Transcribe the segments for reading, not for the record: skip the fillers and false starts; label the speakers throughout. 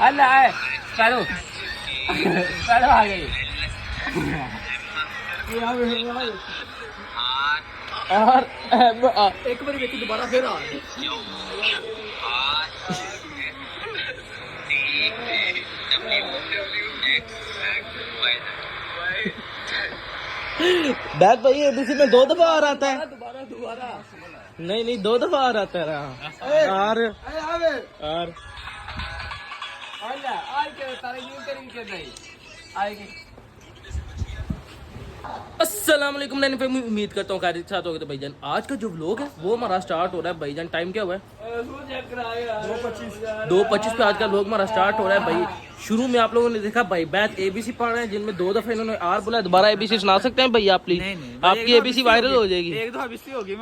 Speaker 1: अल्लाह है चलो चलो आ गई और एक बार देखी दोबारा फिर आ बैग भाई एबीसी में 2 दफा आ रहा है दोबारा नहीं 2 दफा आ रहा है यार अस्सलाम वालेकुम। मैंने फिर उम्मीद करता हूँ खैरियत साथ होगा। तो भाईजान आज का जो व्लॉग है वो हमारा स्टार्ट हो रहा है। भाईजान टाइम क्या हुआ है 2:25 पे आज का व्लॉग हमारा स्टार्ट हो रहा है। भाई शुरू में आप लोगों ने देखा भाई बैत एबीसी पढ़ रहे हैं जिनमें 2 दफे इन्होंने आर बोला। दोबारा एबीसी सुना सकते हैं भैया प्लीज? आपकी एबीसी वायरल हो जाएगी।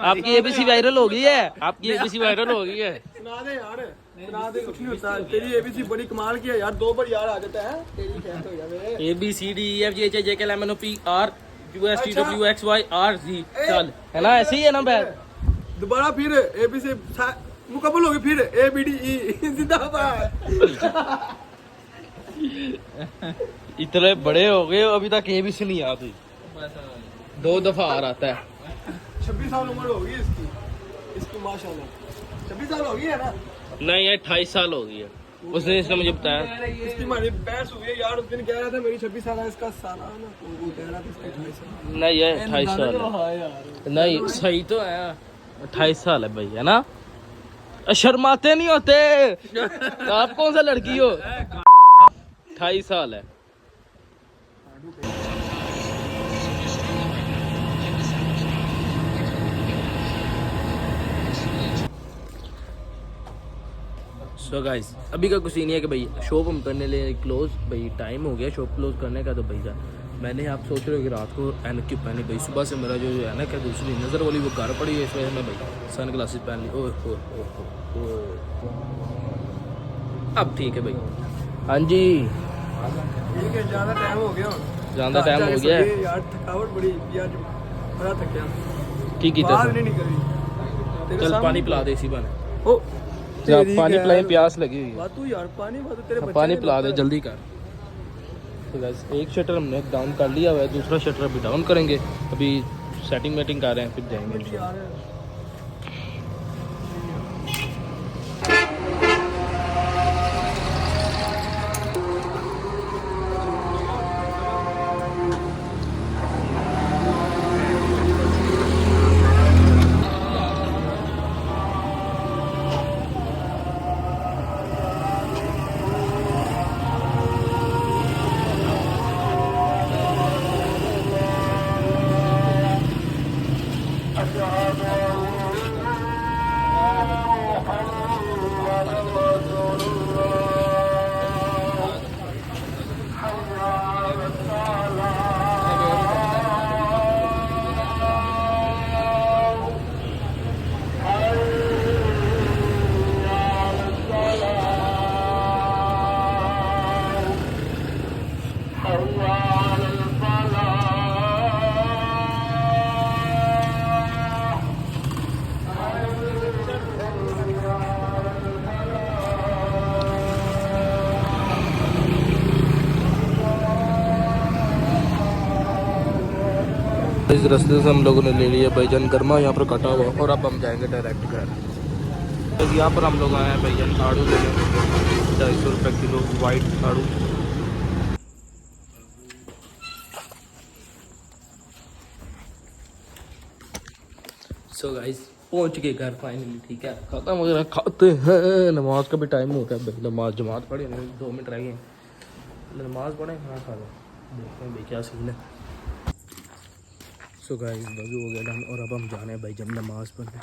Speaker 1: आपकी एबीसी वायरल हो गई है। आपकी एबीसी वायरल हो गई है।
Speaker 2: सुना दे यार, सुना दे, कुछ नहीं होता। तेरी एबीसी बड़ी कमाल की है यार, 2 बार यार आ जाता है। तेरी क्या हो जावे?
Speaker 1: ABCDEFGHIJKLMNOPQRSTUVXYRZ चल है ना, ऐसे ही है ना बैत?
Speaker 2: दोबारा फिर एबीसी मुकम्मल होगी। फिर ABDE जिंदाबाद।
Speaker 1: इतने बड़े हो गए अभी तक एबीसी नहीं आती। 2 दफा आ रहा है।
Speaker 2: 26 साल उम्र होगी इसकी माशाल्लाह। 26 साल होगी है ना?
Speaker 1: नहीं 28 साल हो गई है। उसने इसने मुझे बताया।
Speaker 2: इसकी हमारी बहस हुई है यार, उस दिन कह रहा था मेरी 26 साल है, इसका साला ना वो कह रहा था इसका 28 साल।
Speaker 1: नहीं ये 28 साल है। नहीं सही तो है 28 साल है भाई, है ना? शर्माते नहीं होते आप कौन सा लड़की हो? 28 साल है। सो गाइस अभी का कुछ ही नहीं है कि भाई शॉप हम करने ले क्लोज। भाई टाइम हो गया शॉप क्लोज करने का। तो भैया मैंने आप सोच रहे हो कि रात को ऐनक क्यों पहनी? भाई सुबह से मेरा जो ऐनक है दूसरी नज़र वाली वो घर पड़ी है, इस वजह से मैं भाई सन ग्लासेस पहन ली। ओह अब ठीक है भाई। हाँ जी
Speaker 2: ठीक है, ज़्यादा टाइम हो गया।
Speaker 1: ज़्यादा टाइम हो गया
Speaker 2: यार, थकावट बड़ी यार, बड़ा थक गया।
Speaker 1: ठीक है
Speaker 2: बाहर नहीं निकली।
Speaker 1: चल पानी पिला दे इसी बने।
Speaker 2: ओ
Speaker 1: पानी पिलाए, प्यास लगी हुई है।
Speaker 2: बातू यार, पानी तेरे बच्चे
Speaker 1: पानी पिला दे जल्दी कर। तो गाइस एक शटर हमने डाउन कर लिया हुआ है, दूसरा शटर अभी डाउन करेंगे। अभी सेटिंग वेटिंग कर रहे हैं, फिर जाएंगे इंशाल्लाह। इस रास्ते से हम लोगों ने ले लिया भाईजान गर्मा यहाँ पर कटा हुआ, और अब हम जाएंगे डायरेक्ट घर। तो यहाँ पर हम लोग आए हैं भाईजान आड़ू लेने, 250 रुपये किलो वाइट आड़ू। सो गाइस पहुँच गए घर फाइनली। ठीक है खत्म हो गया, खाते हैं। नमाज का भी टाइम हो गया भाई, नमाज जमात पढ़ी 2 मिनट रह गए, नमाज पढ़े खाना खा लो, देखते हैं भाई क्या सीन है। सो गाइस वज़ू हो गया डन, और अब हम जाने हैं भाई जब नमाज पढ़ने।